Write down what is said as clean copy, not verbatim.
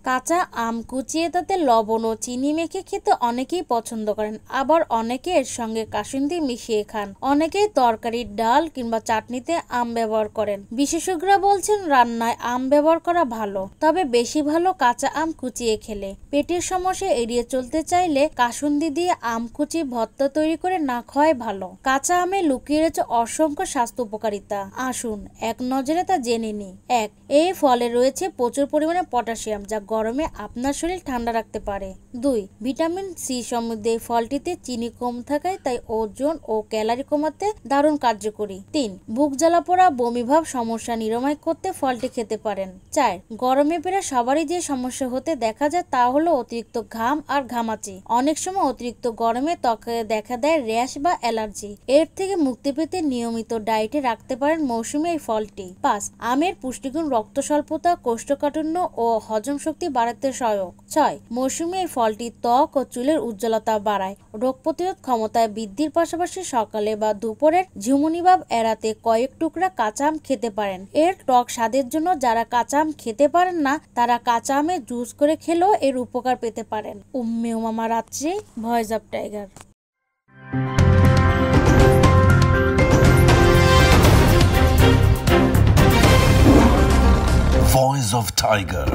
কাঁচা আম কুচিয়ে তাতে লবণ ও চিনি মেখে খেতে অনেকেই পছন্দ করেন, আবার অনেকে এর সঙ্গে কাসুন্দি মিশিয়ে খান। অনেকেই তরকারি, ডাল কিংবা চাটনিতে আম ব্যবহার করেন। বিশেষজ্ঞরা বলছেন রান্নায় আম ব্যবহার করা ভালো, তবে বেশি ভালো কাঁচা আম কুচিয়ে খেলে। পেটের সমস্যা এড়িয়ে চলতে চাইলে কাসুন্দি দিয়ে আম কুচি ভর্তা তৈরি করে না খাওয়াই ভালো। কাঁচা আমে লুকিয়ে রয়েছে অসংখ্য স্বাস্থ্য উপকারিতা, আসুন এক নজরে তা জেনে নিই। 1. এই ফলে রয়েছে প্রচুর পরিমাণে পটাশিয়াম, যা গরমে আপনার শরীর ঠান্ডা রাখতে পারে। 2. ভিটামিন সি সমৃদ্ধ এই ফলটিতে চিনি কম থাকায় তাই ওজন ও ক্যালোরি কমাতে দারুণ কার্যকরী। 3. বুক জ্বালা পোড়া, বমিভাব সমস্যা নিরাময় করতে ফলটি খেতে পারেন। 4. গরমে প্রায় সবারই যে সমস্যা হতে দেখা যায় তা হলো অতিরিক্ত ঘাম আর ঘামাচি। অনেক সময় অতিরিক্ত গরমে ত্বকে দেখা দেয় র্যাশ বা অ্যালার্জি। এর থেকে মুক্তি পেতে নিয়মিত ডায়েটে রাখতে পারেন মৌসুমী এই ফলটি। 5. আমের পুষ্টিগুণ রক্ত স্বল্পতা, কোষ্ঠকাঠিন্য ও হজম শক্তি বাড়াতে সহায়ক। 6. মৌসুমী এই ফলটি ত্বক ও চুলের উজ্জ্বলতা বাড়ায়, রোগ প্রতিরোধ ক্ষমতায় বৃদ্ধির পাশাপাশি সকালে বা দুপুরের ঝিমুনি ভাব এড়াতে কয়েক টুকরা কাঁচা আম খেতে পারেন। এর টক স্বাদের জন্য যারা কাঁচা আম খেতে পারেন না তারা কাঁচা আমের জুস করে খেলেও এর উপকার পেতে পারেন। উম্মে উমামা রাত্রি, voice of tiger. Voice of Tiger.